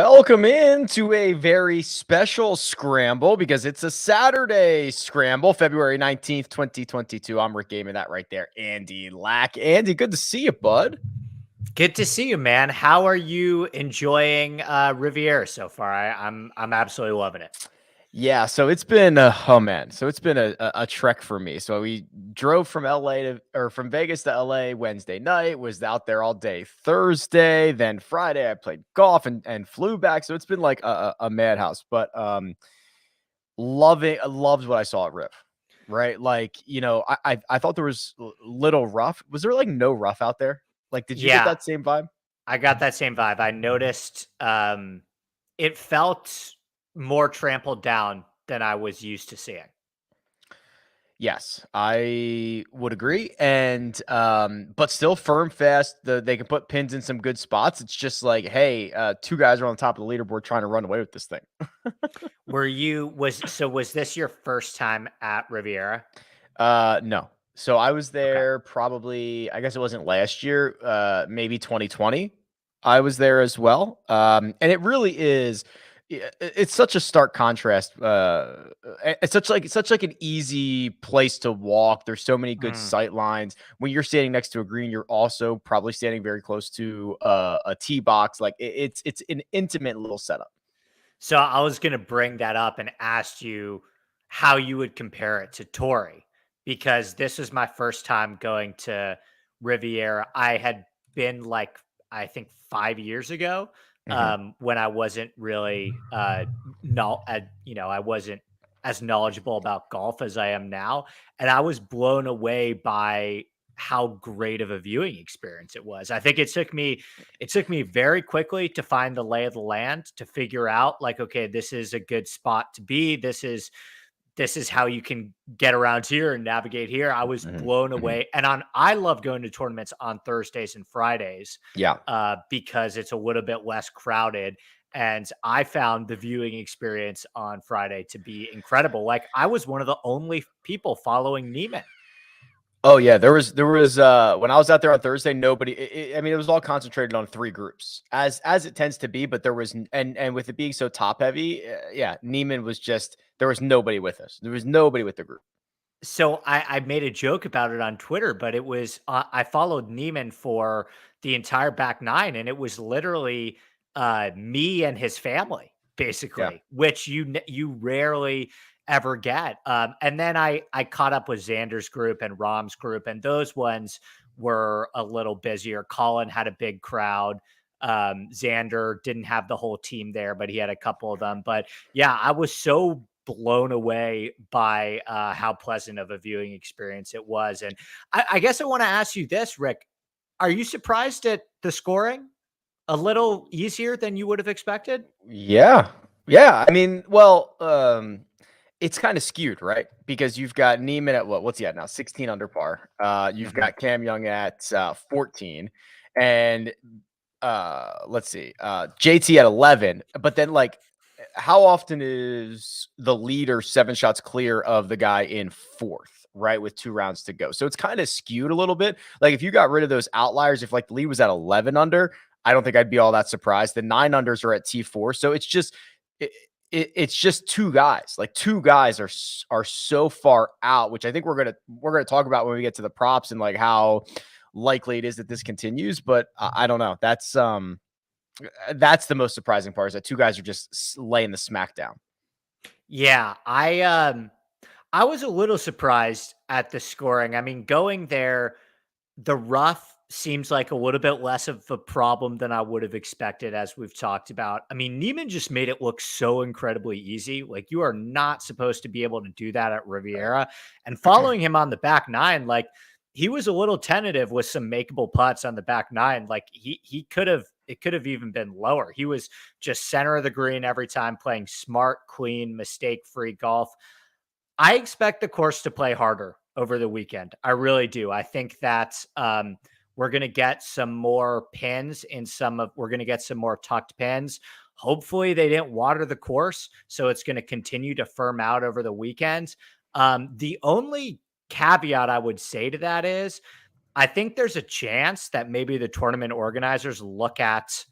Welcome into a very special Scramble because it's a Saturday Scramble, February 19th, 2022. I'm Rick Gehman, that right there. Andy Lack. Andy, good to see you, bud. Good to see you, man. How are you enjoying Riviera so far? I'm absolutely loving it. Yeah, so it's been a trek for me. So we drove from from Vegas to LA Wednesday night, was out there all day Thursday, then Friday I played golf and flew back. So it's been like a madhouse, but loved what I saw at Riv. Right? Like, I thought there was little rough. Was there like no rough out there? Like, did you get Yeah, that same vibe? I got that same vibe. I noticed it felt more trampled down than I was used to seeing. Yes, I would agree. And but still firm fast. They can put pins in some good spots. It's just like, hey, two guys are on the top of the leaderboard trying to run away with this thing. Was this your first time at Riviera? No. So I was Okay. there probably, I guess it wasn't last year, maybe 2020. I was there as well. And it really is it's such a stark contrast. It's such like an easy place to walk. There's so many good Mm. sight lines. When you're standing next to a green, you're also probably standing very close to a tee box. Like it's an intimate little setup. So I was going to bring that up and ask you how you would compare it to Torrey, because this was my first time going to Riviera. I had been like, I think 5 years ago, Mhm. when I wasn't really, no, I wasn't as knowledgeable about golf as I am now. And I was blown away by how great of a viewing experience it was. I think it took me very quickly to find the lay of the land, to figure out like, okay, this is a good spot to be. This is how you can get around here and navigate here. I was Mhm. blown Mhm. away. And I love going to tournaments on Thursdays and Fridays, Yeah. because it's a little bit less crowded. And I found the viewing experience on Friday to be incredible. Like, I was one of the only people following Neiman. Oh yeah, there was when I was out there on Thursday, nobody. I mean, it was all concentrated on three groups, as it tends to be. But there was, and with it being so top heavy, yeah, Neiman was just there was nobody with us. There was nobody with the group. So I made a joke about it on Twitter, but it was, I followed Neiman for the entire back nine, and it was literally me and his family, Yeah. basically, which you rarely ever get. And then I caught up with Xander's group and Rom's group, and those ones were a little busier. Colin had a big crowd. Xander didn't have the whole team there, but he had a couple of them. But yeah, I was so blown away by how pleasant of a viewing experience it was. And I guess I want to ask you this, Rick. Are you surprised at the scoring? A little easier than you would have expected? Yeah. Yeah. I mean, well, it's kind of skewed, right? Because you've got Neiman at what's he at now? 16 under par. You've Mhm. got Cam Young at 14. And let's see, JT at 11. But then like how often is the leader 7 shots clear of the guy in fourth, right? With 2 rounds to go. So it's kind of skewed a little bit. Like if you got rid of those outliers, if like the lead was at 11 under, I don't think I'd be all that surprised. The 9 unders are at T4. So it's just, it's just two guys. Like two guys are so far out, which I think we're gonna talk about when we get to the props and like how likely it is that this continues. But I don't know. That's the most surprising part is that two guys are just laying the smack down. Yeah, I was a little surprised at the scoring. I mean, going there, the rough seems like a little bit less of a problem than I would have expected, as we've talked about. I mean, Neiman just made it look so incredibly easy. Like, you are not supposed to be able to do that at Right. Riviera. And following him on the back nine, like, he was a little tentative with some makeable putts on the back nine. Like, he could have, it could have even been lower. He was just center of the green every time, playing smart, clean, mistake free golf. I expect the course to play harder over the weekend. I really do. I think that we're going to get some more pins in we're going to get some more tucked pins. Hopefully they didn't water the course, so it's going to continue to firm out over the weekend. The only caveat I would say to that is I think there's a chance that maybe the tournament organizers look at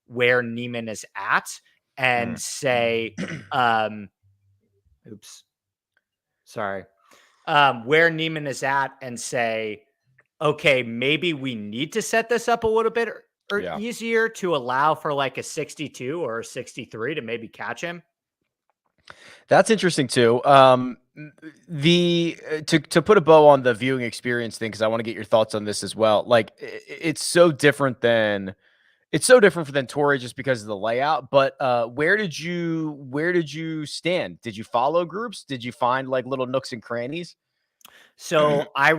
where Neiman is at and say, oops, sorry, where Neiman is at and say, okay, maybe we need to set this up a little bit or easier to allow for like a 62 or a 63 to maybe catch him. That's interesting too. To put a bow on the viewing experience thing, because I want to get your thoughts on this as well. Like it's so different than Torrey just because of the layout. But where did you stand? Did you follow groups? Did you find like little nooks and crannies? So I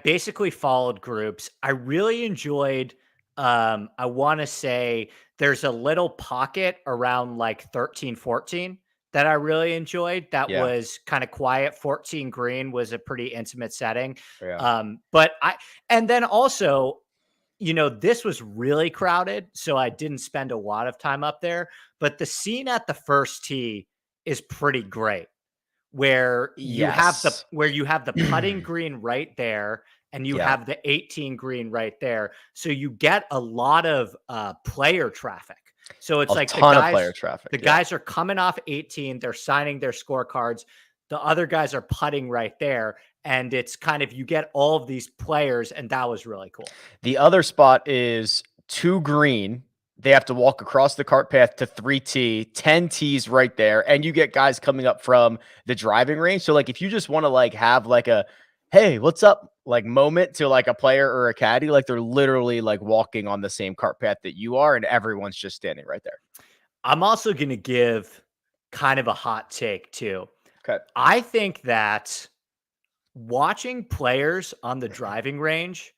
basically followed groups. I really enjoyed, I want to say there's a little pocket around like 13, 14 that I really enjoyed. That was kind of quiet. 14 green was a pretty intimate setting. And then also, this was really crowded, so I didn't spend a lot of time up there, but the scene at the first tee is pretty great. Where you have the putting green right there and you have the 18 green right there. So you get a lot of player traffic. So it's like the guys are coming off 18, they're signing their scorecards. The other guys are putting right there. And it's kind of, you get all of these players, and that was really cool. The other spot is 2 green. They have to walk across the cart path to 3T, 10 tees right there. And you get guys coming up from the driving range. So like, if you just want to like have like a, hey, what's up? Like moment to like a player or a caddy, like they're literally like walking on the same cart path that you are. And everyone's just standing right there. I'm also going to give kind of a hot take too. Okay. I think that watching players on the driving range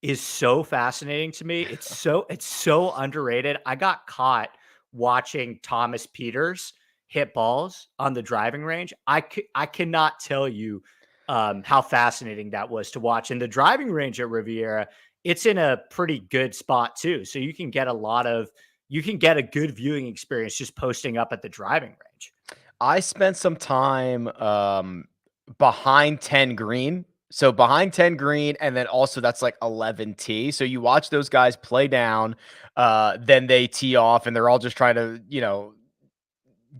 is so fascinating to me. It's so underrated. I got caught watching Thomas Pieters hit balls on the driving range. I cannot tell you how fascinating that was to watch. And the driving range at Riviera, it's in a pretty good spot too. So you can get a good viewing experience just posting up at the driving range. I spent some time behind 10 green. So behind 10 green, and then also that's like 11 tee. So you watch those guys play down, then they tee off, and they're all just trying to,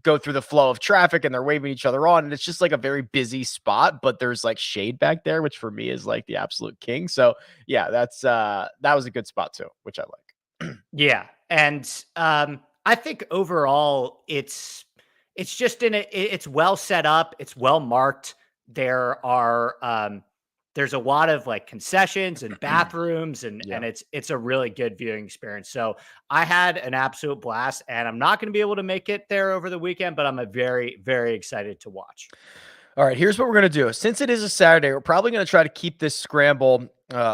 go through the flow of traffic, and they're waving each other on. And it's just like a very busy spot, but there's like shade back there, which for me is like the absolute king. So yeah, that was a good spot too, which I like. Yeah. And I think overall it's just it's well set up. It's well marked. There's a lot of like concessions and bathrooms and it's a really good viewing experience. So I had an absolute blast, and I'm not going to be able to make it there over the weekend, but I'm very, very excited to watch. All right, here's what we're going to do. Since it is a Saturday, we're probably going to try to keep this scramble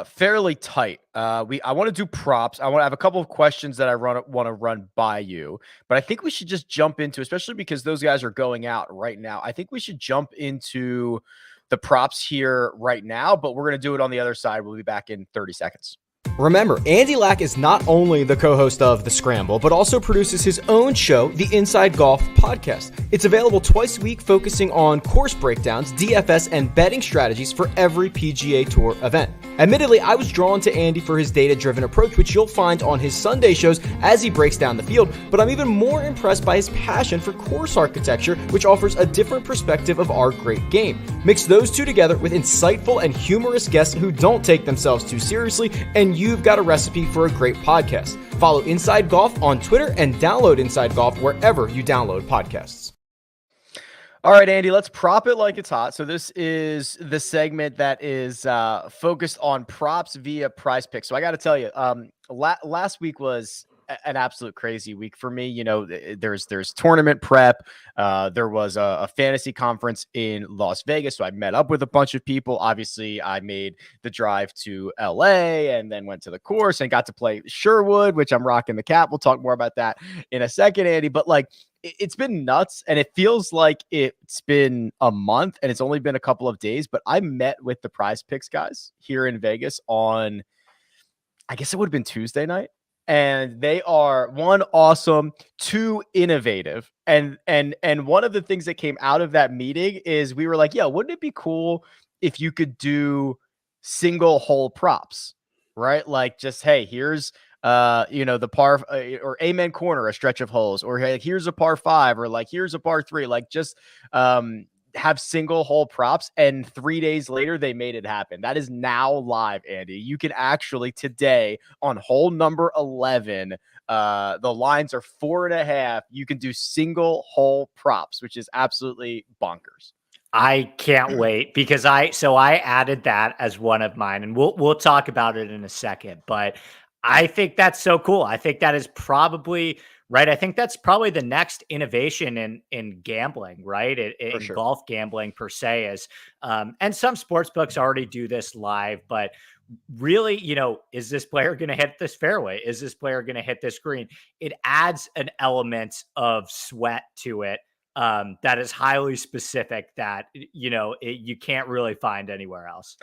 fairly tight. I want to do props. I want to have a couple of questions that I want to run by you, but I think we should just jump into, especially because those guys are going out right now. I think we should jump into the props here right now, but we're going to do it on the other side. We'll be back in 30 seconds. Remember, Andy Lack is not only the co-host of The Scramble, but also produces his own show, the Inside Golf Podcast. It's available twice a week, focusing on course breakdowns, DFS, and betting strategies for every PGA Tour event. Admittedly, I was drawn to Andy for his data-driven approach, which you'll find on his Sunday shows as he breaks down the field, but I'm even more impressed by his passion for course architecture, which offers a different perspective of our great game. Mix those two together with insightful and humorous guests who don't take themselves too seriously, and you've got a recipe for a great podcast. Follow Inside Golf on Twitter and download Inside Golf wherever you download podcasts. All right, Andy, let's prop it like it's hot. So this is the segment that is focused on props via PrizePicks. So I got to tell you, last week was an absolute crazy week for me. There's tournament prep. There was a fantasy conference in Las Vegas. So I met up with a bunch of people. Obviously, I made the drive to LA and then went to the course and got to play Sherwood, which I'm rocking the cap. We'll talk more about that in a second, Andy. But like, it's been nuts, and it feels like it's been a month and it's only been a couple of days, but I met with the PrizePicks guys here in Vegas on, I guess it would have been Tuesday night. And they are, one, awesome, two, innovative. And one of the things that came out of that meeting is we were like, yeah, wouldn't it be cool if you could do single hole props, right? Like just, hey, here's the par or amen corner, a stretch of holes, or hey, here's a par 5, or like here's a par 3, like just have single hole props, and 3 days later they made it happen. That is now live, Andy. You can actually today on hole number 11, the lines are 4.5. You can do single hole props, which is absolutely bonkers. I can't wait because I added that as one of mine, and we'll talk about it in a second, but I think that's so cool. I think that is probably right. I think that's probably the next innovation in gambling, right? In sure. golf gambling per se is, and some sports books already do this live, but really, is this player going to hit this fairway? Is this player going to hit this green? It adds an element of sweat to it. That is highly specific that, you can't really find anywhere else.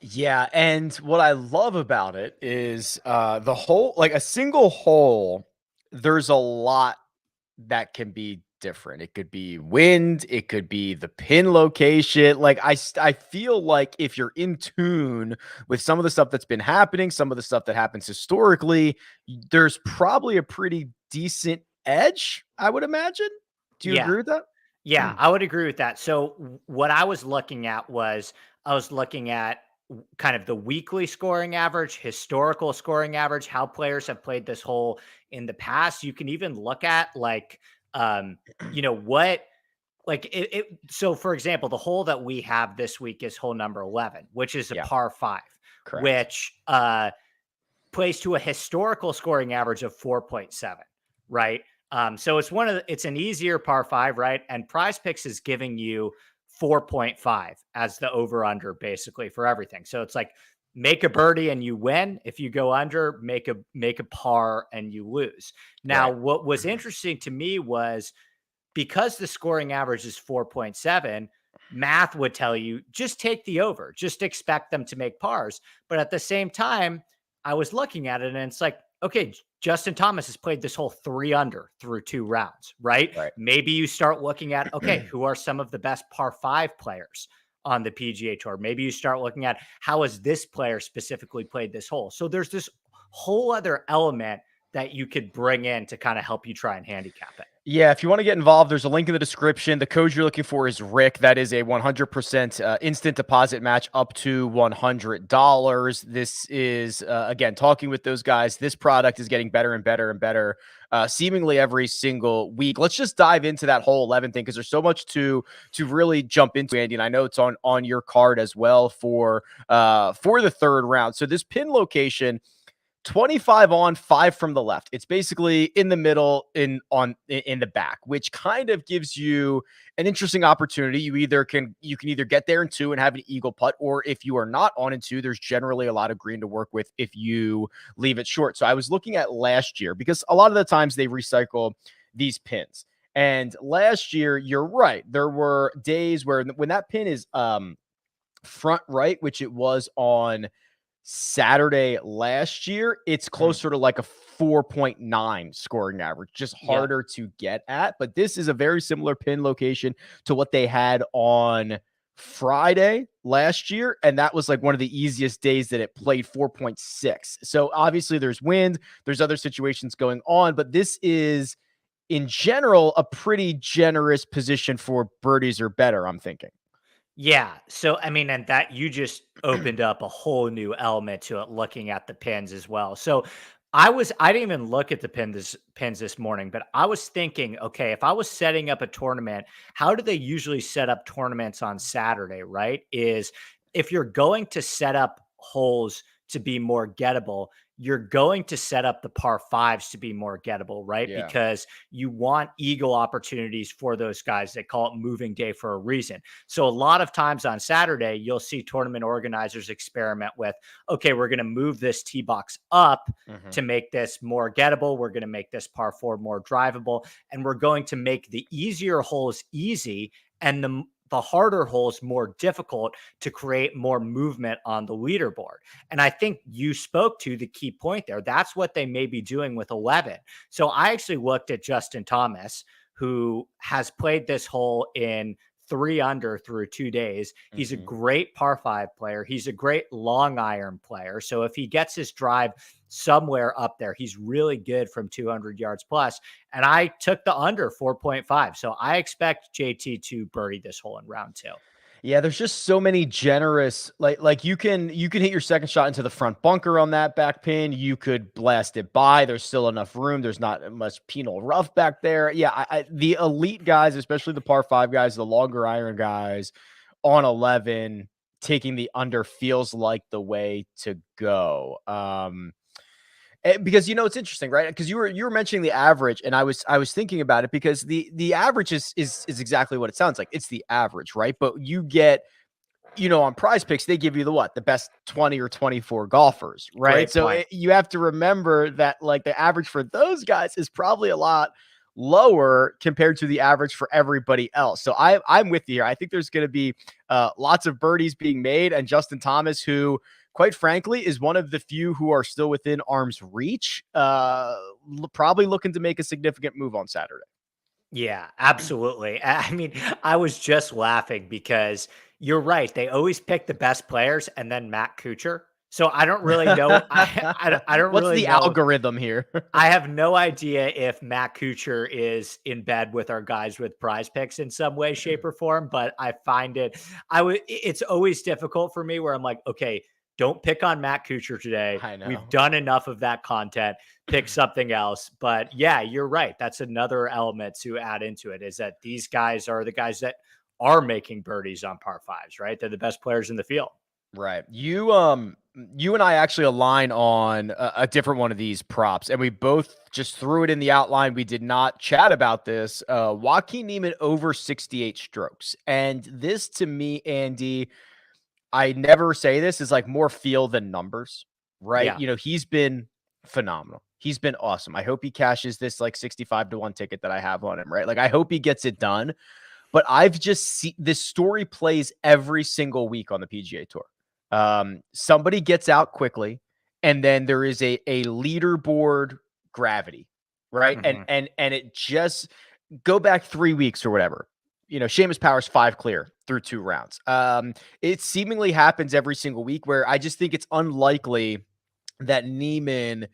Yeah, and what I love about it is the hole, like a single hole, there's a lot that can be different. It could be wind, it could be the pin location. Like I feel like if you're in tune with some of the stuff that's been happening, some of the stuff that happens historically, there's probably a pretty decent edge, I would imagine. Do you agree with that? Yeah, I would agree with that. So what I was looking at was I was looking at kind of the weekly scoring average, historical scoring average, how players have played this hole in the past. You can even look at what like it so for example, the hole that we have this week is hole number 11, which is a par 5. Correct. Which plays to a historical scoring average of 4.7, right? So it's an easier par 5, right? And PrizePicks is giving you 4.5 as the over under basically for everything. So it's like make a birdie and you win. If you go under, make a par and you lose. Now, What was interesting to me was because the scoring average is 4.7, math would tell you just take the over, just expect them to make pars. But at the same time, I was looking at it and it's like, okay, Justin Thomas has played this whole 3 under through 2 rounds, right? Maybe you start looking at, okay, who are some of the best par 5 players on the PGA Tour? Maybe you start looking at how has this player specifically played this hole? So there's this whole other element that you could bring in to kind of help you try and handicap it. Yeah, if you want to get involved, there's a link in the description. The code you're looking for is Rick. That is a 100% instant deposit match up to $100. This is, again, talking with those guys. This product is getting better and better and better seemingly every single week. Let's just dive into that whole 11 thing because there's so much to really jump into, Andy. And I know it's on your card as well for the third round. So this pin location, 25 on, 5 from the left. It's basically in the middle in the back, which kind of gives you an interesting opportunity. You can either get there in 2 and have an eagle putt, or if you are not on in 2, there's generally a lot of green to work with if you leave it short. So I was looking at last year because a lot of the times they recycle these pins. And last year, you're right. There were days where when that pin is front right, which it was on Saturday last year, it's closer to like a 4.9 scoring average, just harder to get at. But this is a very similar pin location to what they had on Friday last year. And that was like one of the easiest days that it played 4.6. So obviously there's wind, there's other situations going on, but this is in general a pretty generous position for birdies or better, I'm thinking. Yeah. So, I mean, and that you just opened up a whole new element to it, looking at the pins as well. So I didn't even look at the pins this morning, but I was thinking, okay, if I was setting up a tournament, how do they usually set up tournaments on Saturday, right? Is if you're going to set up holes to be more gettable, you're going to set up the par 5s to be more gettable, right? Yeah. Because you want eagle opportunities for those guys. They call it moving day for a reason. So a lot of times on Saturday, you'll see tournament organizers experiment with, okay, we're going to move this tee box up to make this more gettable. We're going to make this par 4 more drivable. And we're going to make the easier holes easy and the harder holes more difficult to create more movement on the leaderboard. And I think you spoke to the key point there. That's what they may be doing with 11. So I actually looked at Justin Thomas, who has played this hole in 3 under through 2 days. He's a Mhm. great par 5 player. He's a great long iron player. So if he gets his drive somewhere up there, he's really good from 200 yards plus. And I took the under 4.5. So I expect JT to birdie this hole in round 2. Yeah, there's just so many generous, like you can hit your second shot into the front bunker on that back pin. You could blast it by. There's still enough room. There's not much penal rough back there. Yeah, the elite guys, especially the par 5 guys, the longer iron guys on 11, taking the under feels like the way to go. Because it's interesting, right? Because you were mentioning the average, and I was thinking about it because the average is exactly what it sounds like. It's the average, right? But you get, on PrizePicks, they give you the best 20 or 24 golfers, right? Great So point. you have to remember that like the average for those guys is probably a lot lower compared to the average for everybody else. So I'm with you here. I think there's going to be lots of birdies being made, and Justin Thomas, who quite frankly is one of the few who are still within arm's reach, probably looking to make a significant move on Saturday. Yeah, absolutely. I mean, I was just laughing because you're right. They always pick the best players and then Matt Kuchar. So I don't really know. I don't What's really the know. algorithm here? I have no idea if Matt Kuchar is in bed with our guys with PrizePicks in some way, shape, or form, but I find it's always difficult for me where I'm like, okay, don't pick on Matt Kuchar today. I know. We've done enough of that content. Pick something else. But yeah, you're right. That's another element to add into it, is that these guys are the guys that are making birdies on par 5s, right? They're the best players in the field. Right. You and I actually align on a different one of these props, and we both just threw it in the outline. We did not chat about this. Joaquin Niemann over 68 strokes. And this, to me, Andy, I never say this, is like more feel than numbers, right? Yeah. He's been phenomenal. He's been awesome. I hope he cashes this like 65-1 ticket that I have on him, right? Like I hope he gets it done. But I've just seen this story plays every single week on the PGA Tour. Somebody gets out quickly, and then there is a leaderboard gravity, right? Mhm. And it just go back 3 weeks or whatever. Seamus Power's 5 clear through 2 rounds. It seemingly happens every single week, where I just think it's unlikely that Niemann,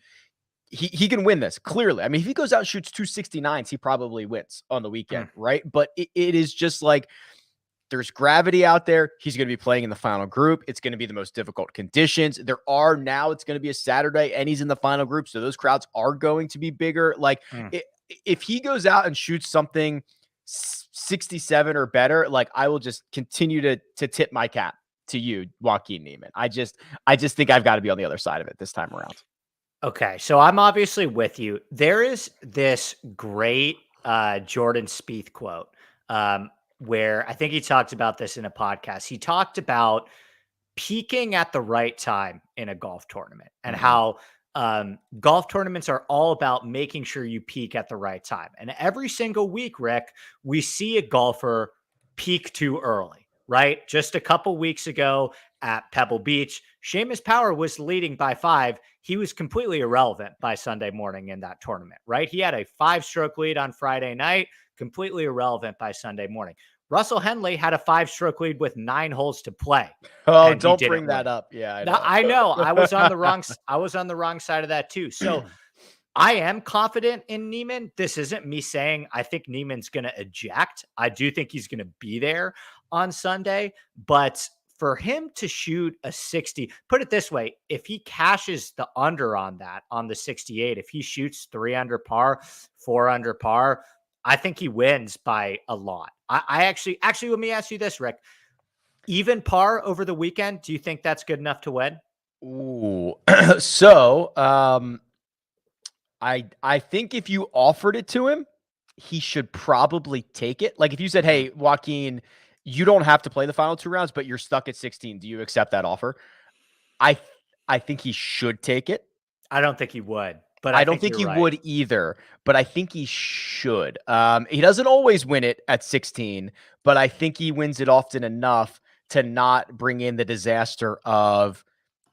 he can win this clearly. I mean, if he goes out and shoots 269s, he probably wins on the weekend, right? But it is just like, there's gravity out there. He's going to be playing in the final group. It's going to be the most difficult conditions. It's going to be a Saturday, and he's in the final group. So those crowds are going to be bigger. Like if he goes out and shoots something 67 or better, like I will just continue to tip my cap to you, Joaquin Niemann. I just think I've got to be on the other side of it this time around. Okay, so I'm obviously with you. There is this great Jordan Spieth quote where I think he talked about this in a podcast. He talked about peaking at the right time in a golf tournament and how golf tournaments are all about making sure you peak at the right time. And every single week, Rick, we see a golfer peak too early, right? Just a couple weeks ago at Pebble Beach, Seamus Power was leading by 5. He was completely irrelevant by Sunday morning in that tournament, right? He had a 5-stroke lead on Friday night, completely irrelevant by Sunday morning. Russell Henley had a 5-stroke lead with 9 holes to play. Oh, don't bring that up. Yeah, I know. I was on the wrong side of that too. So I am confident in Niemann. This isn't me saying I think Niemann's going to eject. I do think he's going to be there on Sunday, but for him to shoot a 60, put it this way, if he cashes the under on the 68, if he shoots 3 under par, 4 under par, I think he wins by a lot. I actually, let me ask you this, Rick. Even par over the weekend, do you think that's good enough to win? Ooh. So, I think if you offered it to him, he should probably take it. Like if you said, "Hey, Joaquin, you don't have to play the final 2 rounds, but you're stuck at 16. Do you accept that offer?" I think he should take it. I don't think he would, but I don't think he would either, but I think he should. He doesn't always win it at 16, but I think he wins it often enough to not bring in the disaster of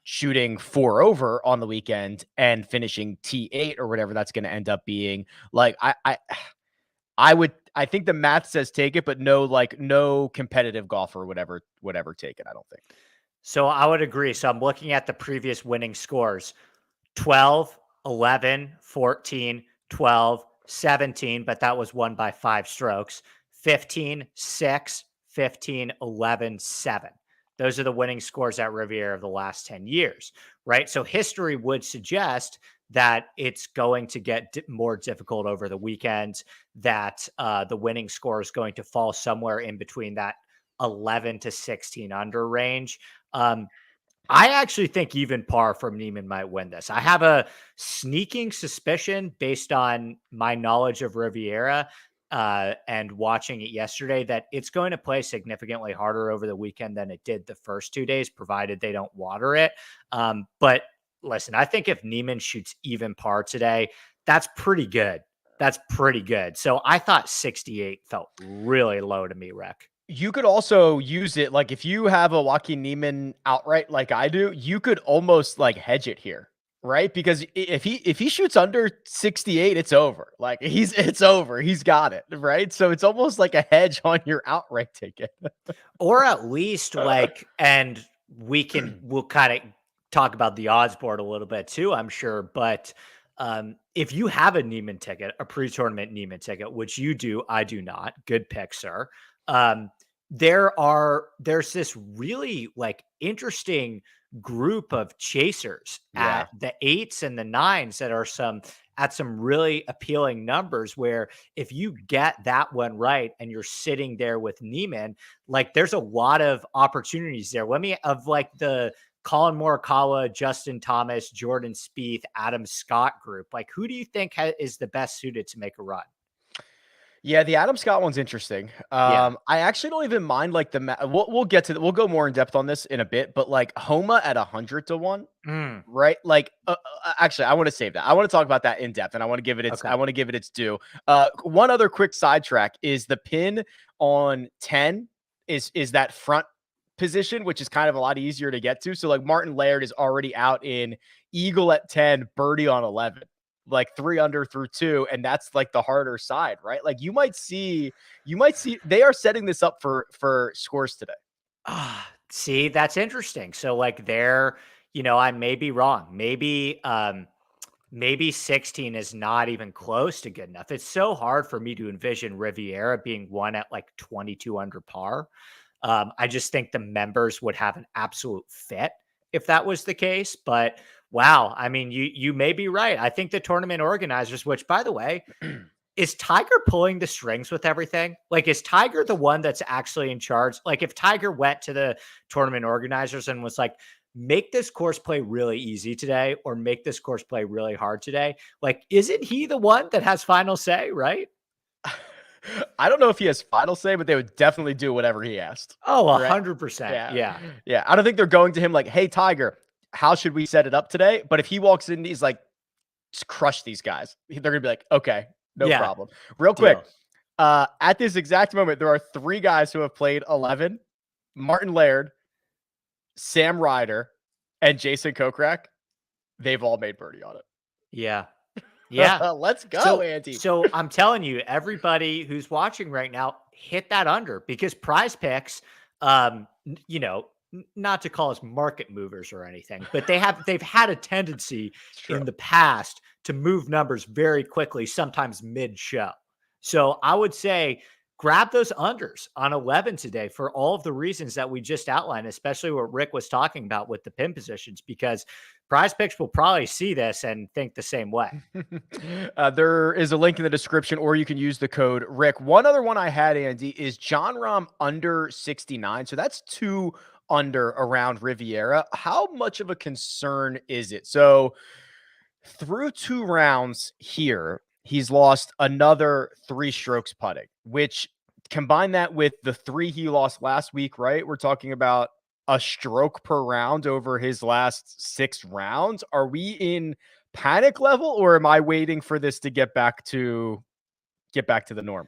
shooting 4 over on the weekend and finishing T8 or whatever that's going to end up being. Like I I think the math says take it, but no competitive golfer would ever take it. I don't think. So I would agree. So I'm looking at the previous winning scores: 12, 11, 14, 12, 17, but that was won by 5 strokes, 15, 6, 15, 11, 7. Those are the winning scores at Riviera of the last 10 years, right? So history would suggest that it's going to get more difficult over the weekend, that the winning score is going to fall somewhere in between that 11 to 16 under range. I actually think even par from Neiman might win this. I have a sneaking suspicion based on my knowledge of Riviera and watching it yesterday that it's going to play significantly harder over the weekend than it did the first 2 days, provided they don't water it. But listen, I think if Neiman shoots even par today, that's pretty good. That's pretty good. So I thought 68 felt really low to me, Rick. You could also use it, like, if you have a Joaquin Neiman outright like I do, you could almost, like, hedge it here, right? Because if he shoots under 68, it's over. Like, it's over. He's got it, right? So it's almost like a hedge on your outright ticket. Or at least, like, and we'll kind of talk about the odds board a little bit too, I'm sure. But if you have a Neiman ticket, a pre-tournament Neiman ticket, which you do, I do not. Good pick, sir. There's this really like interesting group of chasers at the 8s and the 9s that are at some really appealing numbers, where if you get that one right and you're sitting there with Neiman, like there's a lot of opportunities there. Of like the Colin Morikawa, Justin Thomas, Jordan Spieth, Adam Scott group, like who do you think is the best suited to make a run? Yeah, the Adam Scott one's interesting. I actually don't even mind like we'll get to we'll go more in depth on this in a bit, but like Homa at 100 to 1, right? Like actually, I want to save that. I want to talk about that in depth, and I want to give it its due. One other quick sidetrack is the pin on 10 is that front position, which is kind of a lot easier to get to. So like Martin Laird is already out in eagle at 10, birdie on 11. Like 3 under through 2, and that's like the harder side, right? Like you might see they are setting this up for scores today. See, that's interesting. So like I may be wrong. Maybe 16 is not even close to good enough. It's so hard for me to envision Riviera being won at like 22 under par. I just think the members would have an absolute fit if that was the case, but wow. I mean, you may be right. I think the tournament organizers, which by the way, is Tiger pulling the strings with everything? Like, is Tiger the one that's actually in charge? Like, if Tiger went to the tournament organizers and was like, make this course play really easy today, or make this course play really hard today, like, isn't he the one that has final say, right? I don't know if he has final say, but they would definitely do whatever he asked. Oh, 100%. Yeah. I don't think they're going to him like, hey, Tiger, how should we set it up today? But if he walks in, he's like, just crush these guys. They're going to be like, okay, no problem. Real quick. At this exact moment, there are 3 guys who have played 11, Martin Laird, Sam Ryder, and Jason Kokrak. They've all made birdie on it. Yeah. Let's go, Andy. So I'm telling you, everybody who's watching right now, hit that under, because PrizePicks, not to call us market movers or anything, but they've had a tendency in the past to move numbers very quickly, sometimes mid-show. So I would say grab those unders on 11 today for all of the reasons that we just outlined, especially what Rick was talking about with the pin positions, because PrizePicks will probably see this and think the same way. There is a link in the description, or you can use the code Rick. One other one I had, Andy, is Jon Rahm under 69. So that's 2 under around Riviera. How much of a concern is it? So through 2 rounds here, he's lost another 3 strokes putting, which combine that with the 3 he lost last week, right? We're talking about a stroke per round over his last 6 rounds. Are we in panic level, or am I waiting for this to get back to the norm?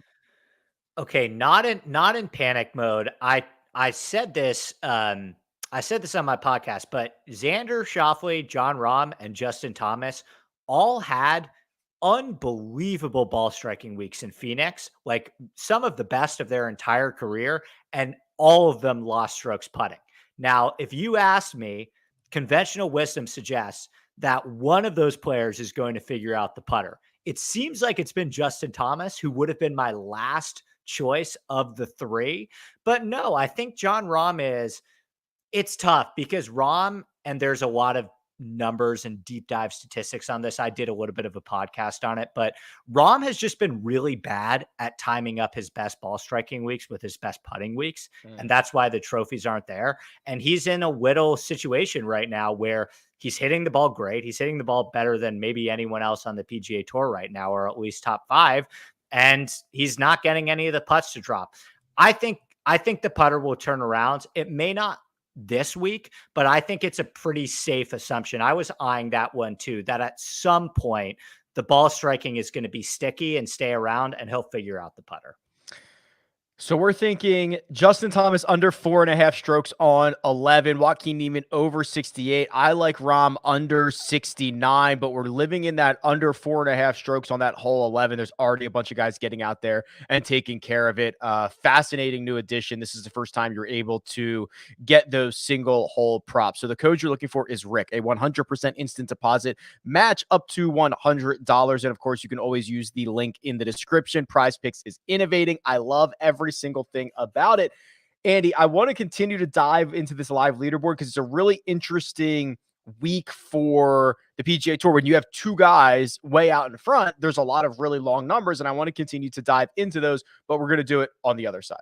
Okay, not in panic mode. I said this on my podcast, but Xander Schauffele, Jon Rahm, and Justin Thomas all had unbelievable ball striking weeks in Phoenix, like some of the best of their entire career, and all of them lost strokes putting. Now, if you ask me, conventional wisdom suggests that one of those players is going to figure out the putter. It seems like it's been Justin Thomas, who would have been my last choice of the three. But no, I think John Rahm is, it's tough because Rahm, and there's a lot of numbers and deep dive statistics on this. I did a little bit of a podcast on it, but Rahm has just been really bad at timing up his best ball striking weeks with his best putting weeks. And that's why the trophies aren't there. And he's in a little situation right now where he's hitting the ball great. He's hitting the ball better than maybe anyone else on the PGA Tour right now, or at least top 5. And he's not getting any of the putts to drop. I think the putter will turn around. It may not this week, but I think it's a pretty safe assumption. I was eyeing that one too, that at some point the ball striking is going to be sticky and stay around, and he'll figure out the putter. So we're thinking Justin Thomas under 4.5 strokes on 11, Joaquin Niemann over 68. I like Rahm under 69, but we're living in that under 4.5 strokes on that hole 11. There's already a bunch of guys getting out there and taking care of it. Fascinating new addition. This is the first time you're able to get those single hole props. So the code you're looking for is Rick, a 100% instant deposit match up to $100. And of course, you can always use the link in the description. PrizePicks is innovating. I love every single thing about it. Andy, I want to continue to dive into this live leaderboard because it's a really interesting week for the PGA Tour. When you have two guys way out in front, there's a lot of really long numbers, and I want to continue to dive into those, but we're going to do it on the other side.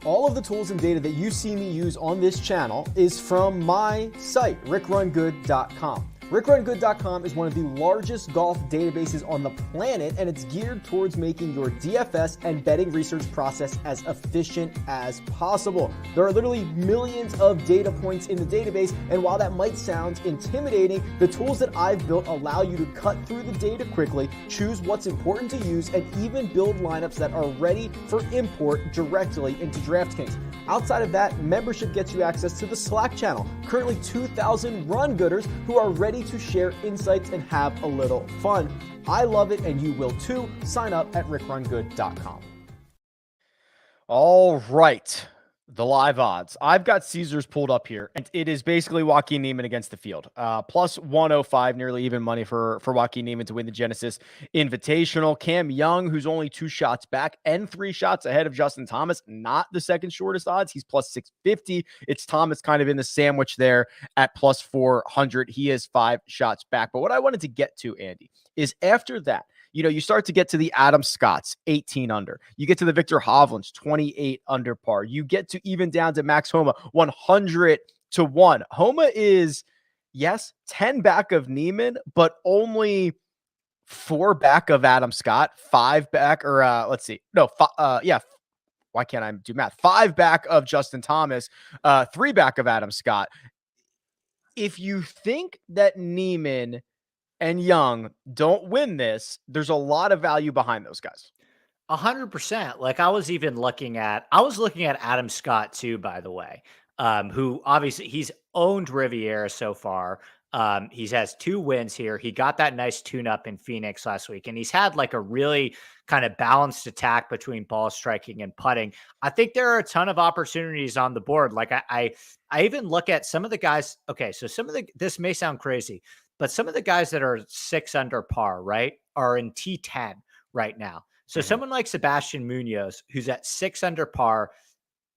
All of the tools and data that you see me use on this channel is from my site, RickRunGood.com. RickRunGood.com is one of the largest golf databases on the planet, and it's geared towards making your DFS and betting research process as efficient as possible. There are literally millions of data points in the database, and while that might sound intimidating, the tools that I've built allow you to cut through the data quickly, choose what's important to use, and even build lineups that are ready for import directly into DraftKings. Outside of that, membership gets you access to the Slack channel, currently 2,000 run gooders who are ready to share insights and have a little fun. I love it, and you will too. Sign up at RickRunGood.com. All right. The live odds. I've got Caesars pulled up here, and it is basically Joaquin Niemann against the field. Plus 105, nearly even money for Joaquin Niemann to win the Genesis Invitational. Cam Young, who's only 2 shots back and 3 shots ahead of Justin Thomas, not the second shortest odds. He's plus 650. It's Thomas kind of in the sandwich there at plus 400. He is 5 shots back. But what I wanted to get to, Andy, is after that, you start to get to the Adam Scotts, 18 under. You get to the Victor Hovlands, 28 under par. You get to even down to Max Homa, 100 to 1. Homa is, yes, 10 back of Niemann, but only 4 back of Adam Scott, 5 back, or let's see. No, why can't I do math? 5 back of Justin Thomas, 3 back of Adam Scott. If you think that Niemann and Young don't win this, there's a lot of value behind those guys. 100%. Like I was looking at Adam Scott too, by the way, who obviously he's owned Riviera so far. He has 2 wins here. He got that nice tune-up in Phoenix last week, and he's had like a really kind of balanced attack between ball striking and putting. I think there are a ton of opportunities on the board. Like I even look at some of the guys. Okay, so this may sound crazy, but some of the guys that are 6 under par, right, are in T10 right now. So someone like Sebastian Munoz, who's at 6 under par,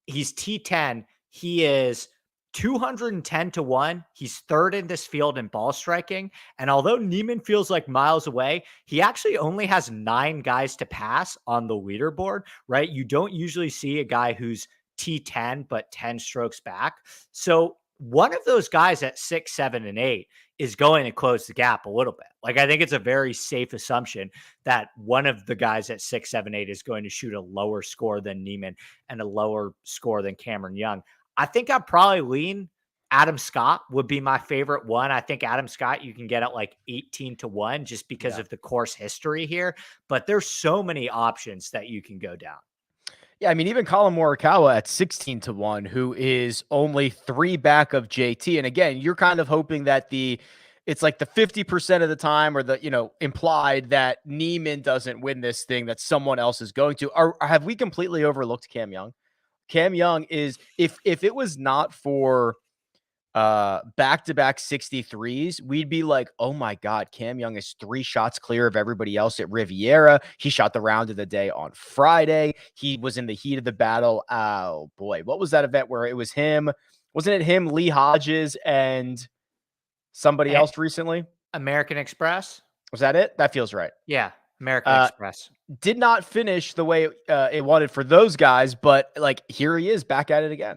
he's T10. He is 210 to 1. He's 3rd in this field in ball striking. And although Niemann feels like miles away, he actually only has 9 guys to pass on the leaderboard, right? You don't usually see a guy who's T10, but 10 strokes back. So one of those guys at 6, 7, and 8 is going to close the gap a little bit. Like, I think it's a very safe assumption that one of the guys at 6, 7, 8 is going to shoot a lower score than Niemann and a lower score than Cameron Young. I think I'd probably lean Adam Scott would be my favorite one. I think Adam Scott, you can get at like 18 to 1 just because of the course history here, but there's so many options that you can go down. Yeah, I mean, even Colin Morikawa at 16 to 1, who is only 3 back of JT. And again, you're kind of hoping that the it's like the 50% of the time, or the, implied that Neiman doesn't win this thing, that someone else is going to. Have we completely overlooked Cam Young? Cam Young is, if it was not for back-to-back 63s, we'd be like, oh my God, Cam Young is 3 shots clear of everybody else at Riviera. He shot the round of the day on Friday. He was in the heat of the battle. Oh boy, what was that event where it was him? Wasn't it him, Lee Hodges, and somebody else recently? American Express. Was that it? That feels right. Yeah, American Express. Did not finish the way it wanted for those guys, but like, here he is back at it again.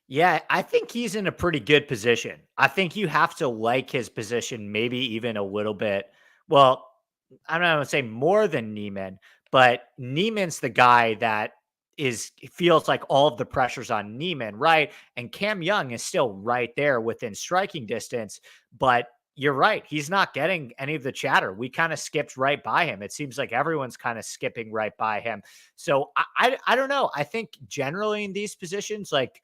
Yeah, I think he's in a pretty good position. I think you have to like his position, maybe even a little bit. Well, I'm not going to say more than Neiman, but Neiman's the guy that feels like all of the pressure's on Neiman, right? And Cam Young is still right there within striking distance, but you're right. He's not getting any of the chatter. We kind of skipped right by him. It seems like everyone's kind of skipping right by him. So I don't know. I think generally in these positions, like,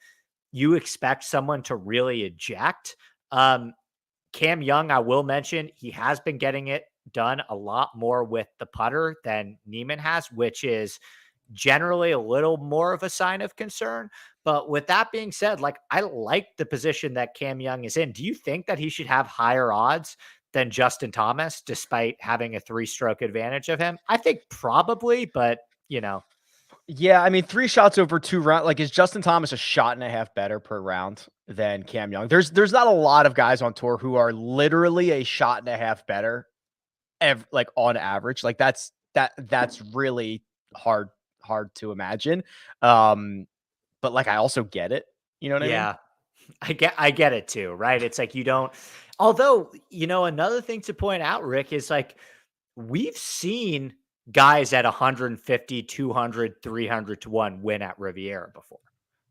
you expect someone to really eject. Cam Young, I will mention, he has been getting it done a lot more with the putter than Neiman has, which is generally a little more of a sign of concern. But with that being said, like, I like the position that Cam Young is in. Do you think that he should have higher odds than Justin Thomas, despite having a 3-stroke advantage of him? I think probably, but Yeah, I mean, 3 shots over 2 rounds. Like, is Justin Thomas a shot and a half better per round than Cam Young? There's not a lot of guys on tour who are literally a shot and a half better, like, on average. Like, that's really hard to imagine. But like, I also get it. You know what I mean? Yeah, I get it too, right? It's like, you don't. Although, another thing to point out, Rick, is like, we've seen guys at 150, 200, 300 to 1 win at Riviera before.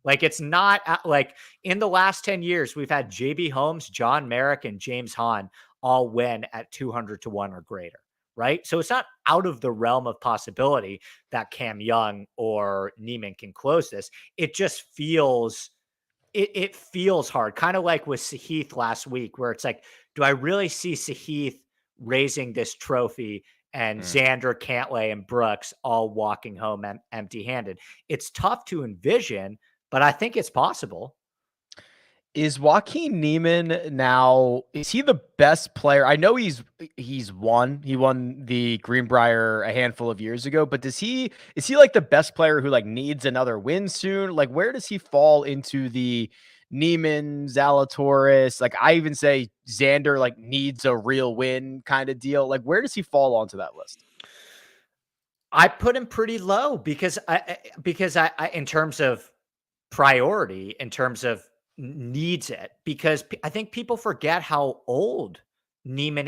Like, it's not like in the last 10 years, we've had JB Holmes, John Merrick, and James Hahn all win at 200 to 1 or greater, right? So it's not out of the realm of possibility that Cam Young or Neiman can close this. It just feels, it feels hard. Kind of like with Sahith last week, where it's like, do I really see Sahith raising this trophy and Xander, Cantlay, and Brooks all walking home empty-handed? It's tough to envision, but I think it's possible. Is Joaquin Neiman now, is he the best player? I know he won the Greenbrier a handful of years ago, but is he like the best player who like needs another win soon? Like, where does he fall into the Neiman, Zalatoris? Like, I even say Xander like needs a real win kind of deal. Like, where does he fall onto that list? I put him pretty low because I in terms of priority, in terms of needs it, because I think people forget how old Neiman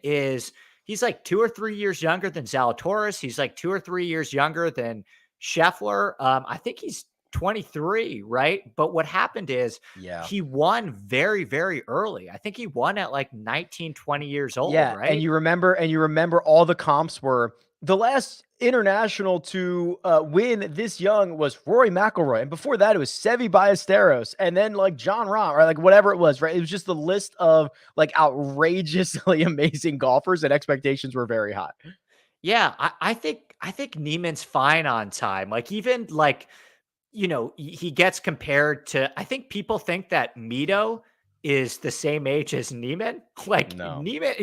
is. He's like 2 or 3 years younger than Zalatoris. He's like 2 or 3 years younger than Scheffler. I think he's 23, right? But what happened is he won very, very early. I think he won at like 19, 20 years old, right? And you remember all the comps were, the last international to win this young was Rory McIlroy, and before that it was Seve Ballesteros, and then like John Rahm, or like whatever it was, right? It was just the list of like outrageously amazing golfers, and expectations were very high. Yeah, I think Neiman's fine on time. Like, even like, he gets compared to, I think people think that Mito is the same age as Neiman. Like, no. Neiman,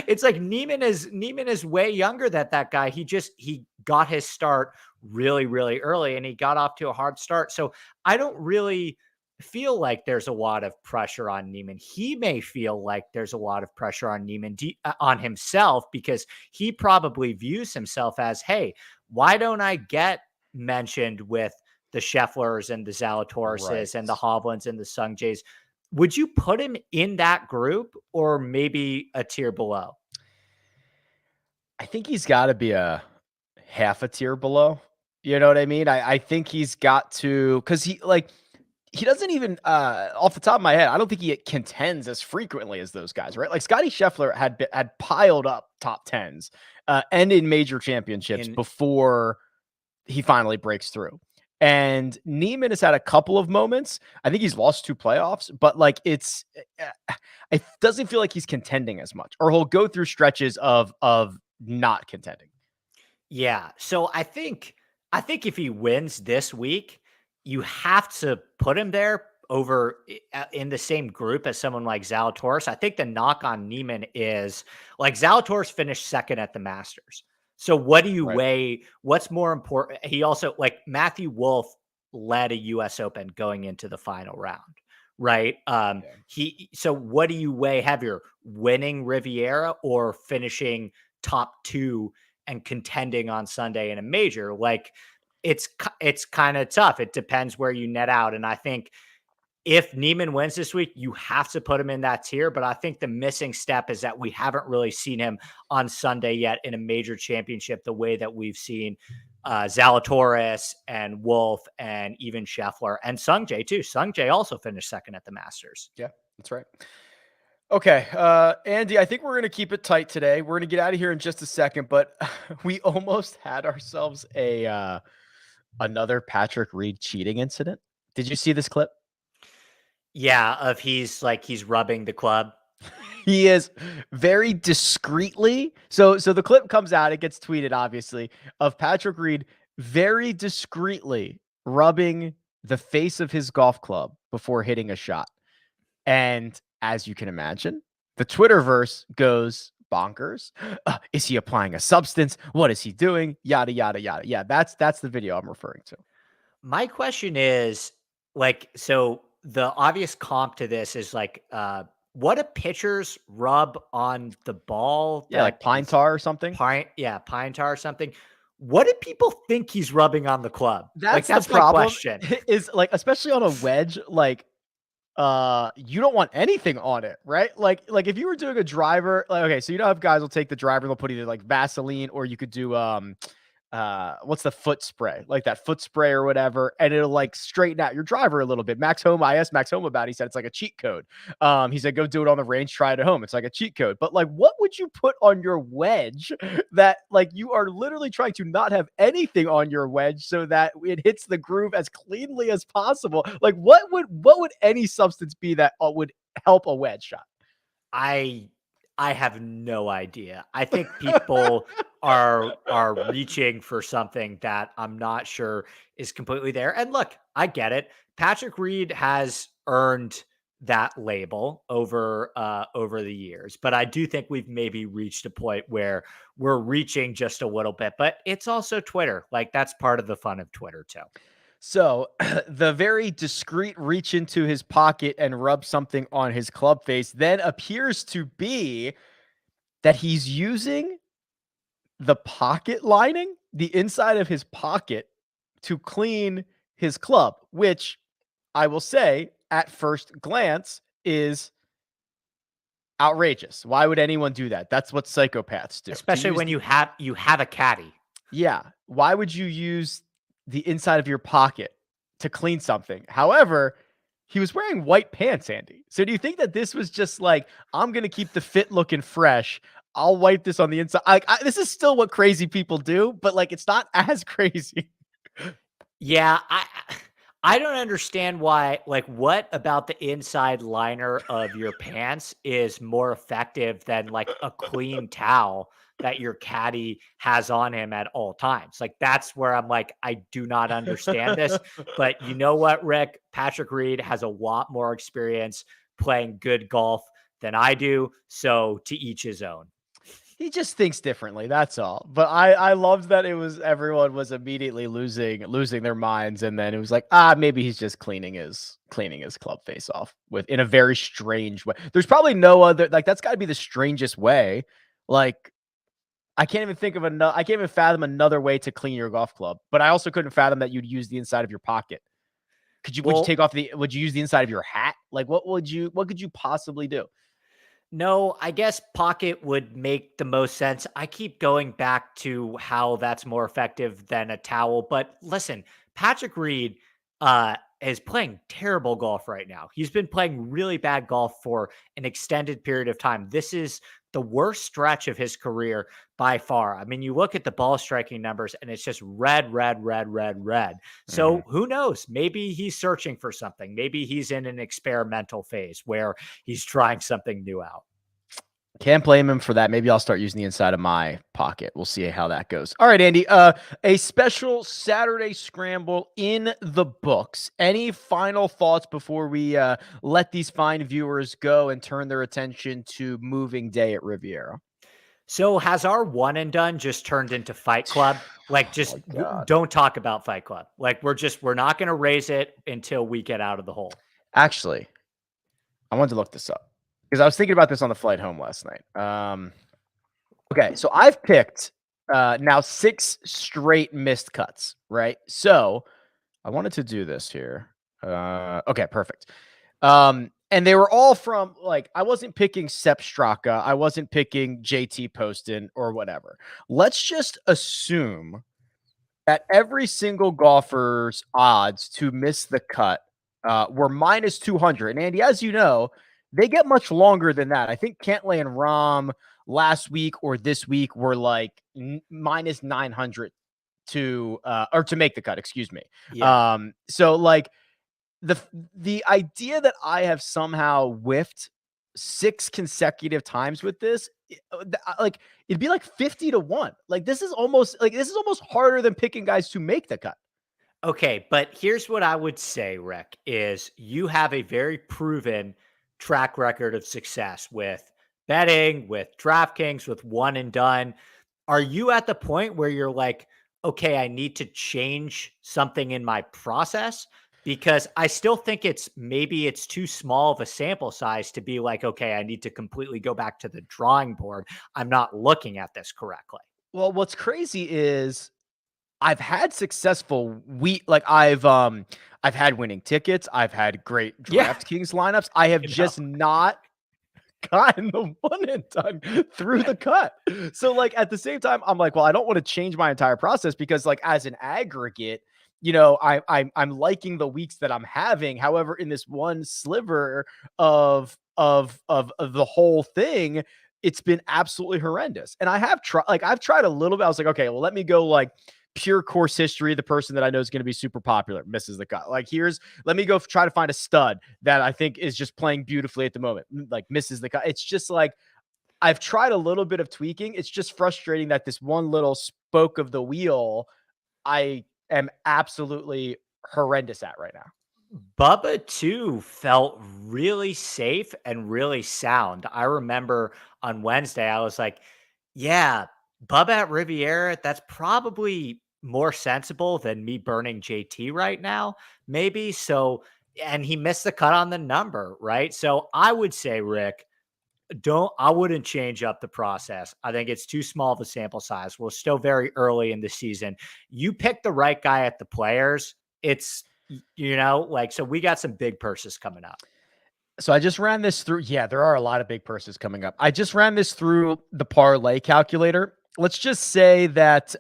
it's like Neiman is way younger than that guy. He got his start really, really early, and he got off to a hard start. So I don't really feel like there's a lot of pressure on Neiman. He may feel like there's a lot of pressure on Neiman, on himself, because he probably views himself as, hey, why don't I get mentioned with the Schefflers and the Zalatorises and the Hovlands and the Sung Jays? Would you put him in that group, or maybe a tier below? I think he's got to be a half a tier below. You know what I mean? I think he's got to, because he doesn't even, off the top of my head, I don't think he contends as frequently as those guys, right? Like, Scotty Scheffler had piled up top 10s and in major championships before he finally breaks through. And Neiman has had a couple of moments. I think he's lost 2 playoffs, but like it doesn't feel like he's contending as much, or he'll go through stretches of not contending. Yeah. So I think if he wins this week, you have to put him there over in the same group as someone like Zalatoris. I think the knock on Neiman is like Zalatoris finished second at the Masters. So what do you weigh? What's more important? He also, like, Matthew Wolff led a US Open going into the final round, right? So what do you weigh heavier, winning Riviera or finishing top 2 and contending on Sunday in a major? Like, it's kind of tough. It depends where you net out. And I think if Neiman wins this week, you have to put him in that tier. But I think the missing step is that we haven't really seen him on Sunday yet in a major championship the way that we've seen Zalatoris and Wolff and even Scheffler and Sungjae too. Sungjae also finished second at the Masters. Yeah, that's right. Okay, Andy, I think we're going to keep it tight today. We're going to get out of here in just a second, but we almost had ourselves another Patrick Reed cheating incident. Did you see this clip? Yeah, he's rubbing the club. He is very discreetly. So the clip comes out, it gets tweeted, obviously, of Patrick Reed very discreetly rubbing the face of his golf club before hitting a shot. And as you can imagine, the Twitterverse goes bonkers. Is he applying a substance? What is he doing? Yada, yada, yada. Yeah, that's the video I'm referring to. My question is, like, so the obvious comp to this is like, what do pitchers rub on the ball? Yeah, like pine tar or something. Pine tar or something. What do people think he's rubbing on the club? That's the problem. Question. Is like, especially on a wedge, like, you don't want anything on it, right? Like if you were doing a driver, like, okay, so you know how guys will take the driver and they'll put either like Vaseline, or you could do what's the foot spray, like that foot spray or whatever, and it'll like straighten out your driver a little bit. I asked Max Home about it. He said it's like a cheat code. He said go do it on the range, try it at home. It's like a cheat code. But like, what would you put on your wedge that like you are literally trying to not have anything on your wedge so that it hits the groove as cleanly as possible? Like, what would any substance be that would help a wedge shot? I have no idea. I think people are reaching for something that I'm not sure is completely there. And look, I get it. Patrick Reed has earned that label over the years, but I do think we've maybe reached a point where we're reaching just a little bit. But it's also Twitter. Like, that's part of the fun of Twitter too. So the very discreet reach into his pocket and rub something on his club face then appears to be that he's using the pocket lining, the inside of his pocket, to clean his club, which I will say at first glance is outrageous. Why would anyone do that? That's what psychopaths do. Especially when you have a caddy. Yeah. Why would you use the inside of your pocket to clean something? However, he was wearing white pants, Andy. So do you think that this was just like, I'm going to keep the fit looking fresh, I'll wipe this on the inside? This is still what crazy people do, but like, it's not as crazy. Yeah. I don't understand why, like, what about the inside liner of your pants is more effective than like a clean towel that your caddy has on him at all times? Like, that's where I'm like, I do not understand this. But you know what, Rick? Patrick Reed has a lot more experience playing good golf than I do. So to each his own. He just thinks differently. That's all. But I loved that everyone was immediately losing their minds, and then it was like, maybe he's just cleaning his club face off in a very strange way. There's probably no other, like, that's got to be the strangest way. Like, I can't even fathom another way to clean your golf club. But I also couldn't fathom that you'd use the inside of your pocket. Would you use the inside of your hat? Like, what could you possibly do? No, I guess pocket would make the most sense. I keep going back to how that's more effective than a towel. But listen, Patrick Reed is playing terrible golf right now. He's been playing really bad golf for an extended period of time. This is the worst stretch of his career by far. I mean, you look at the ball striking numbers and it's just red, red, red, red, red. So who knows? Maybe he's searching for something. Maybe he's in an experimental phase where he's trying something new out. Can't blame him for that. Maybe I'll start using the inside of my pocket. We'll see how that goes. All right, Andy. A special Saturday scramble in the books. Any final thoughts before we let these fine viewers go and turn their attention to moving day at Riviera? So has our one and done just turned into Fight Club? Like, just don't talk about Fight Club. Like, we're not going to raise it until we get out of the hole. Actually, I wanted to look this up because I was thinking about this on the flight home last night. Okay, so I've picked now 6 straight missed cuts, right? So I wanted to do this here. Okay, perfect. And they were all from, like, I wasn't picking Sepp Straka. I wasn't picking JT Poston or whatever. Let's just assume that every single golfer's odds to miss the cut were minus 200. And Andy, as you know, they get much longer than that. I think Cantlay and Rahm last week or this week were like minus 900 to make the cut, excuse me. Yeah. So like the idea that I have somehow whiffed 6 consecutive times with this, like it'd be like 50-1. Like this is almost harder than picking guys to make the cut. Okay, but here's what I would say, Rick, is you have a very proven track record of success with betting, with DraftKings, with one and done. Are you at the point where you're like, okay, I need to change something in my process? Because I still think maybe it's too small of a sample size to be like, okay, I need to completely go back to the drawing board. I'm not looking at this correctly. Well, what's crazy is I've had successful I've had winning tickets. I've had great DraftKings lineups. I have just not gotten the one and done through the cut. So like at the same time, I'm like, well, I don't want to change my entire process because like as an aggregate, you know, I'm liking the weeks that I'm having. However, in this one sliver of the whole thing, it's been absolutely horrendous. And I've tried a little bit. I was like, okay, well, let me go like pure course history. The person that I know is going to be super popular misses the cut. Like let me go try to find a stud that I think is just playing beautifully at the moment, like misses the cut. It's just like, I've tried a little bit of tweaking. It's just frustrating that this one little spoke of the wheel, I am absolutely horrendous at right now. Bubba too felt really safe and really sound. I remember on Wednesday, I was like, yeah, Bubba at Riviera, that's probably more sensible than me burning JT right now, maybe. So, and he missed the cut on the number, right? So I would say, Rick, I wouldn't change up the process. I think it's too small of a sample size. We're still very early in the season. You pick the right guy at the Players. It's, you know, like, so we got some big purses coming up. So I just ran this through. Yeah, there are a lot of big purses coming up. I just ran this through the parlay calculator. Let's just say that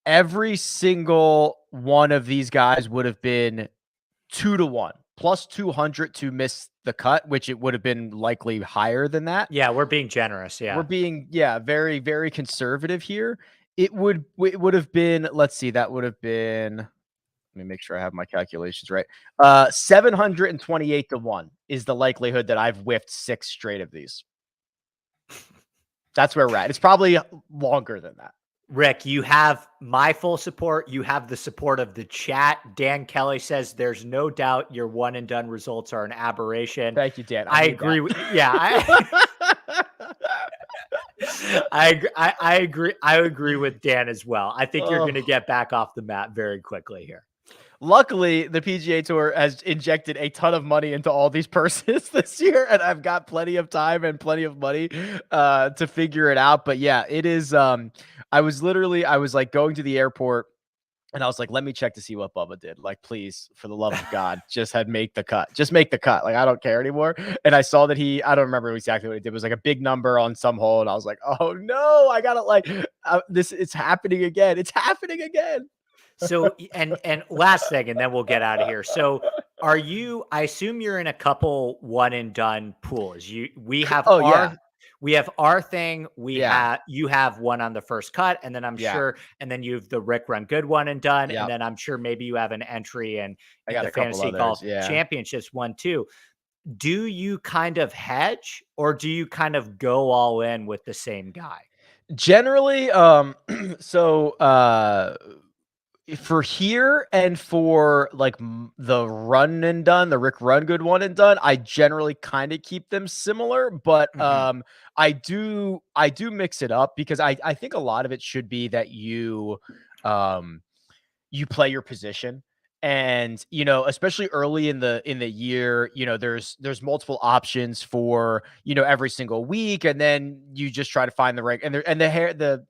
every single one of these guys would have been 2-1 plus 200 to miss the cut, which it would have been likely higher than that. Yeah, we're being generous. Yeah, we're being very, very conservative here. It would have been, let's see, that would have been, let me make sure I have my calculations right. 728-1 is the likelihood that I've whiffed 6 straight of these. That's where we're at. It's probably longer than that. Rick, you have my full support. You have the support of the chat. Dan Kelly says there's no doubt your one and done results are an aberration. Thank you, Dan. I agree with, I agree. I agree with Dan as well. I think you're going to get back off the mat very quickly here. Luckily, the PGA Tour has injected a ton of money into all these purses this year, and I've got plenty of time and plenty of money to figure it out. But yeah, it is. I was like going to the airport, and I was like, let me check to see what Bubba did. Like, please, for the love of God, just make the cut. Just make the cut. Like, I don't care anymore. And I saw that I don't remember exactly what he did. It was like a big number on some hole, and I was like, oh no, I gotta it's happening again. It's happening again. So, and last thing, and then we'll get out of here. So, I assume you're in a couple one and done pools. We have Oh, our yeah. we have our thing. Yeah. You have one on the first cut, and then I'm Yeah. sure, and then you have the Rick Run Good one and done, and Yep. then I'm sure maybe you have an entry and I got the a couple fantasy others. golf Yeah. championships one too. Do you kind of hedge, or do you kind of go all in with the same guy? Generally, so, for here and for like the run and done, the Rick Run Good one and done, I generally kind of keep them similar, but I do mix it up because I think a lot of it should be that you play your position. And especially early in the year, there's multiple options for every single week, and then you just try to find the right, and the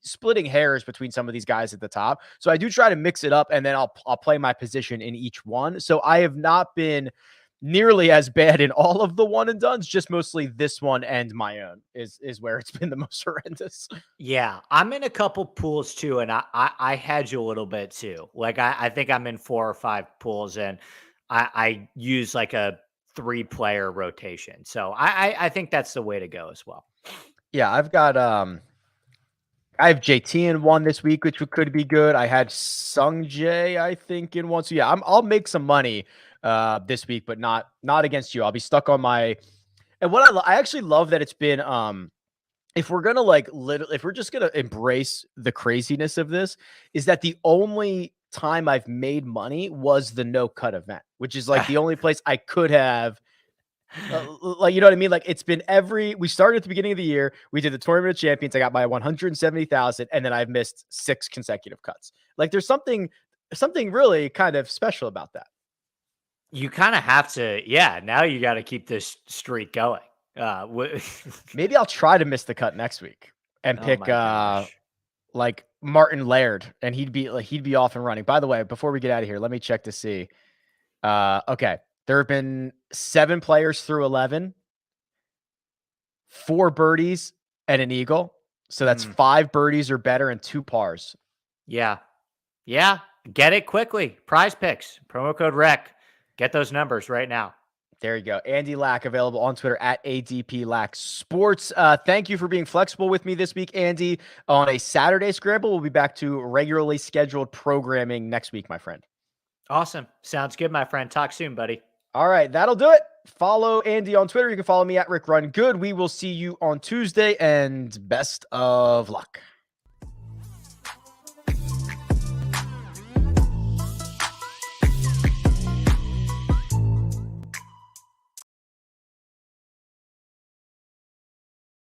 splitting hairs between some of these guys at the top. So I do try to mix it up, and then I'll play my position in each one. So I have not been nearly as bad in all of the one and dones, just mostly this one and my own is where it's been the most horrendous. Yeah, I'm in a couple pools too, and I hedge a little bit too. Like I think I'm in 4 or 5 pools, and I use like a 3-player rotation. So I think that's the way to go as well. Yeah, I have JT in one this week, which could be good. I had Sung Jae, I think, in one. So yeah, I'll make some money this week, but not against you. I'll be stuck on my. And what I actually love that it's been if we're gonna if we're just gonna embrace the craziness of this, is that the only time I've made money was the no cut event, which is like the only place I could have. Like, you know what I mean? Like, it's been we started at the beginning of the year. We did the Tournament of Champions. I got my 170,000, and then I've missed 6 consecutive cuts. Like, there's something really kind of special about that. You kind of have to, yeah. Now you got to keep this streak going. Maybe I'll try to miss the cut next week and pick like Martin Laird, and he'd be off and running. By the way, before we get out of here, let me check to see. Okay. There have been 7 players through 11, 4 birdies and an eagle. So that's 5 birdies or better and 2 pars. Yeah. Yeah. Get it quickly. PrizePicks, promo code REC. Get those numbers right now. There you go. Andy Lack, available on Twitter at ADP Lack Sports. Thank you for being flexible with me this week, Andy. On a Saturday scramble, we'll be back to regularly scheduled programming next week, my friend. Awesome. Sounds good, my friend. Talk soon, buddy. All right, that'll do it. Follow Andy on Twitter. You can follow me at RickRunGood. We will see you on Tuesday, and best of luck.